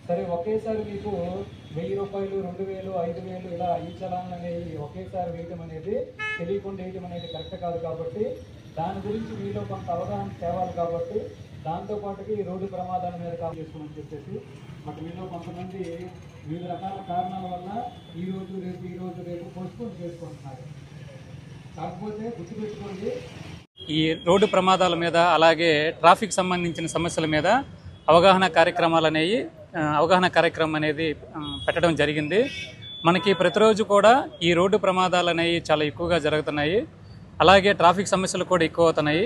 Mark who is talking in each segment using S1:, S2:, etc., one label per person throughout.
S1: సరే ఒకేసారి మీకు 1000 రూపాయలు, 2000, 5000 ఇలా ఈ చలాన్లు అనేవి ఒకేసారి వేయటం అనేది తెలియకుండా వేయటం అనేది కరెక్ట్ కాదు. కాబట్టి దాని గురించి మీలో కొంత అవగాహన తేవాలి. కాబట్టి దాంతోపాటుగా ఈ రోడ్డు ప్రమాదాల మీద చేసుకోమని చెప్పేసి బట్ మీలో కొంతమంది వివిధ రకాల కారణాల వల్ల ఈ రోజు రేపు పోస్ట్పోన్ చేసుకుంటున్నారు. కాకపోతే గుర్తుపెట్టుకోండి,
S2: ఈ రోడ్డు ప్రమాదాల మీద అలాగే ట్రాఫిక్ సంబంధించిన సమస్యల మీద అవగాహన కార్యక్రమం అనేది పెట్టడం జరిగింది. మనకి ప్రతిరోజు కూడా ఈ రోడ్డు ప్రమాదాలు అనేవి చాలా ఎక్కువగా జరుగుతున్నాయి. అలాగే ట్రాఫిక్ సమస్యలు కూడా ఎక్కువ అవుతున్నాయి.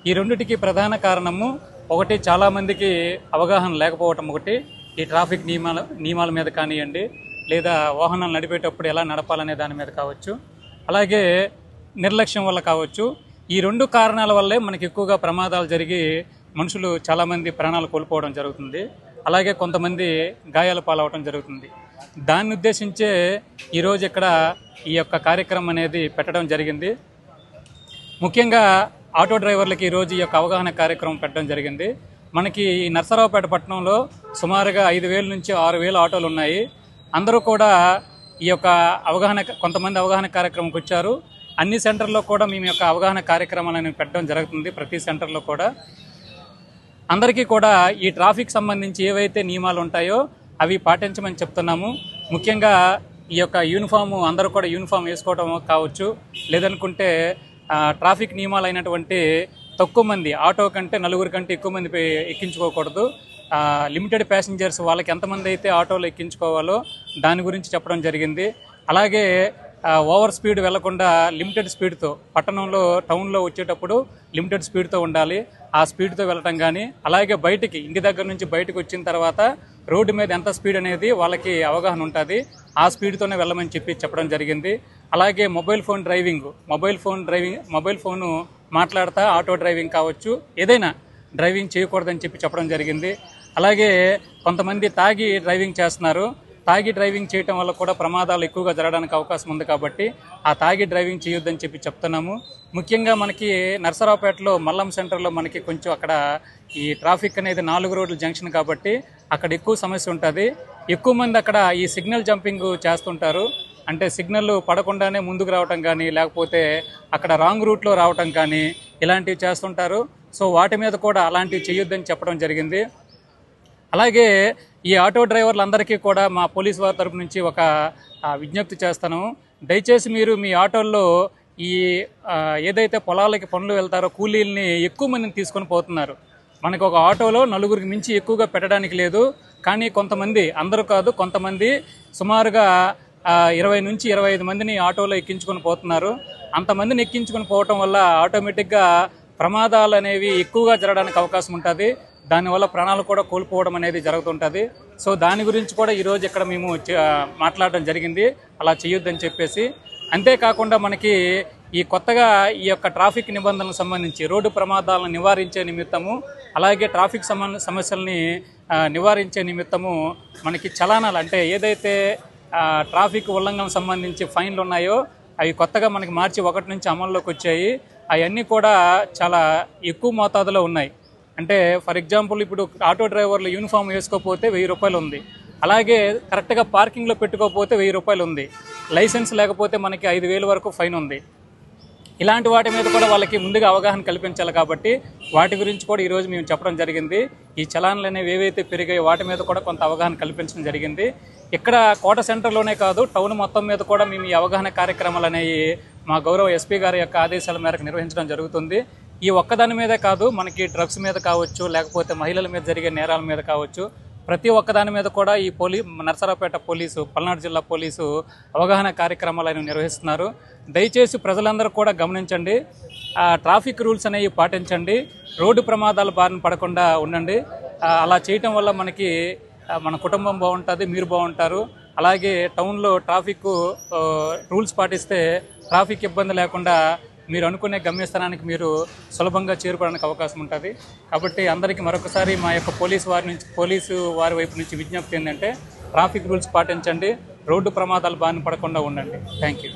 S2: ఈ రెండిటికి ప్రధాన కారణము ఒకటి, చాలామందికి అవగాహన లేకపోవటం ఒకటి, ఈ ట్రాఫిక్ నియమాల మీద కానివ్వండి, లేదా వాహనాలు నడిపేటప్పుడు ఎలా నడపాలనే దాని మీద కావచ్చు, అలాగే నిర్లక్ష్యం వల్ల కావచ్చు. ఈ రెండు కారణాల వల్లే మనకి ఎక్కువగా ప్రమాదాలు జరిగి మనుషులు చాలామంది ప్రాణాలు కోల్పోవడం జరుగుతుంది. అలాగే కొంతమంది గాయాల పాలవడం జరుగుతుంది. దాన్ని ఉద్దేశించే ఈరోజు ఇక్కడ ఈ యొక్క కార్యక్రమం అనేది పెట్టడం జరిగింది. ముఖ్యంగా ఆటో డ్రైవర్లకి ఈరోజు ఈ యొక్క అవగాహన కార్యక్రమం పెట్టడం జరిగింది. మనకి ఈ నర్సరావుపేట పట్టణంలో సుమారుగా 5000 నుంచి 6000 ఆటోలు ఉన్నాయి. అందరూ కూడా ఈ యొక్క కొంతమంది అవగాహన కార్యక్రమంకి వచ్చారు. అన్ని సెంటర్లో కూడా మేము యొక్క అవగాహన కార్యక్రమాలను పెట్టడం జరుగుతుంది. ప్రతి సెంటర్లో కూడా అందరికీ కూడా ఈ ట్రాఫిక్ సంబంధించి ఏవైతే నియమాలు ఉంటాయో అవి పాటించమని చెప్తున్నాము. ముఖ్యంగా ఈ యొక్క యూనిఫామ్, అందరూ కూడా యూనిఫామ్ వేసుకోవడం కావచ్చు, లేదనుకుంటే ట్రాఫిక్ నియమాలు అయినటువంటి తక్కువ మంది, ఆటో కంటే 4 కంటే ఎక్కువ మంది ఎక్కించుకోకూడదు. లిమిటెడ్ ప్యాసింజర్స్ వాళ్ళకి ఎంతమంది అయితే ఆటోలో ఎక్కించుకోవాలో దాని గురించి చెప్పడం జరిగింది. అలాగే ఓవర్ స్పీడ్ వెళ్లకుండా లిమిటెడ్ స్పీడ్తో, పట్టణంలో టౌన్లో వచ్చేటప్పుడు లిమిటెడ్ స్పీడ్తో ఉండాలి. ఆ స్పీడ్తో వెళ్ళటం కానీ, అలాగే ఇంటి దగ్గర నుంచి బయటకు వచ్చిన తర్వాత రోడ్డు మీద ఎంత స్పీడ్ అనేది వాళ్ళకి అవగాహన ఉంటుంది. ఆ స్పీడ్తోనే వెళ్ళమని చెప్పడం జరిగింది. అలాగే మొబైల్ ఫోను మాట్లాడతా ఆటో డ్రైవింగ్ కావచ్చు, ఏదైనా డ్రైవింగ్ చేయకూడదని చెప్పడం జరిగింది. అలాగే కొంతమంది తాగి డ్రైవింగ్ చేస్తున్నారు. తాగి డ్రైవింగ్ చేయటం వల్ల కూడా ప్రమాదాలు ఎక్కువగా జరగడానికి అవకాశం ఉంది. కాబట్టి ఆ తాగి డ్రైవింగ్ చేయొద్దని చెప్తున్నాము. ముఖ్యంగా మనకి నర్సరావుపేటలో మల్లం సెంటర్లో మనకి కొంచెం అక్కడ ఈ ట్రాఫిక్ అనేది 4 రోడ్ల జంక్షన్ కాబట్టి అక్కడ ఎక్కువ సమస్య ఉంటుంది. ఎక్కువ మంది అక్కడ ఈ సిగ్నల్ జంపింగ్ చేస్తుంటారు. అంటే సిగ్నల్ పడకుండానే ముందుకు రావటం కానీ, లేకపోతే అక్కడ రాంగ్ రూట్లో రావటం కానీ ఇలాంటివి చేస్తుంటారు. సో వాటి మీద కూడా అలాంటివి చేయొద్దని చెప్పడం జరిగింది. అలాగే ఈ ఆటో డ్రైవర్లందరికీ కూడా మా పోలీసు వారి తరపు నుంచి ఒక విజ్ఞప్తి చేస్తాను. దయచేసి మీరు మీ ఆటోల్లో ఈ ఏదైతే పొలాలకి పనులు వెళ్తారో కూలీల్ని ఎక్కువ మందిని తీసుకొని పోతున్నారు. మనకు ఒక ఆటోలో 4గురికి మించి ఎక్కువగా పెట్టడానికి లేదు. కానీ కొంతమంది, అందరూ కాదు, కొంతమంది సుమారుగా 20 నుంచి 25 మందిని ఆటోలో ఎక్కించుకొని పోతున్నారు. అంతమందిని ఎక్కించుకొని పోవటం వల్ల ఆటోమేటిక్గా ప్రమాదాలు అనేవి ఎక్కువగా జరగడానికి అవకాశం ఉంటుంది. దానివల్ల ప్రాణాలు కూడా కోల్పోవడం అనేది జరుగుతుంటుంది. సో దాని గురించి కూడా ఈరోజు ఇక్కడ మేము మాట్లాడడం జరిగింది, అలా చేయొద్దని చెప్పేసి. అంతేకాకుండా మనకి ఈ కొత్తగా ఈ యొక్క ట్రాఫిక్ నిబంధనలకు సంబంధించి రోడ్డు ప్రమాదాలను నివారించే నిమిత్తము, అలాగే ట్రాఫిక్ సమస్యల్ని నివారించే నిమిత్తము మనకి చలానాలు, అంటే ఏదైతే ట్రాఫిక్ ఉల్లంఘన సంబంధించి ఫైన్లు ఉన్నాయో అవి కొత్తగా మనకి మార్చి 1 నుంచి అమల్లోకి వచ్చాయి. అవన్నీ కూడా చాలా ఎక్కువ మోతాదులో ఉన్నాయి. అంటే ఫర్ ఎగ్జాంపుల్ ఇప్పుడు ఆటో డ్రైవర్లు యూనిఫామ్ వేసుకోకపోతే 1000 రూపాయలు ఉంది. అలాగే కరెక్ట్గా పార్కింగ్లో పెట్టుకోకపోతే 1000 రూపాయలు ఉంది. లైసెన్స్ లేకపోతే మనకి 5000 వరకు ఫైన్ ఉంది. ఇలాంటి వాటి మీద కూడా వాళ్ళకి ముందుగా అవగాహన కల్పించాలి. కాబట్టి వాటి గురించి కూడా ఈరోజు మేము చెప్పడం జరిగింది. ఈ చలాన్లు అనేవి ఏవైతే పెరిగాయో వాటి మీద కూడా కొంత అవగాహన కల్పించడం జరిగింది. ఇక్కడ కోట సెంటర్లోనే కాదు, టౌన్ మొత్తం మీద కూడా మేము ఈ అవగాహన కార్యక్రమాలు అనేవి మా గౌరవ ఎస్పీ గారి యొక్క ఆదేశాల మేరకు నిర్వహించడం జరుగుతుంది. ఈ ఒక్కదాని మీదే కాదు, మనకి డ్రగ్స్ మీద కావచ్చు, లేకపోతే మహిళల మీద జరిగే నేరాల మీద కావచ్చు, ప్రతి ఒక్కదాని మీద కూడా ఈ నర్సరావుపేట పోలీసు, పల్నాడు జిల్లా పోలీసు అవగాహన కార్యక్రమాలను నిర్వహిస్తున్నారు. దయచేసి ప్రజలందరూ కూడా గమనించండి, ట్రాఫిక్ రూల్స్ అనేవి పాటించండి, రోడ్డు ప్రమాదాల బారిన పడకుండా ఉండండి. అలా చేయటం వల్ల మనకి మన కుటుంబం బాగుంటుంది, మీరు బాగుంటారు. అలాగే టౌన్లో ట్రాఫిక్ రూల్స్ పాటిస్తే ట్రాఫిక్ ఇబ్బంది లేకుండా మీరు అనుకునే గమ్యస్థానానికి మీరు సులభంగా చేరుకోవడానికి అవకాశం ఉంటుంది. కాబట్టి అందరికీ మరొకసారి మా యొక్క పోలీసు వారి వైపు నుంచి విజ్ఞప్తి ఏంటంటే ట్రాఫిక్ రూల్స్ పాటించండి, రోడ్డు ప్రమాదాలు బారిన పడకుండా ఉండండి. Thank you.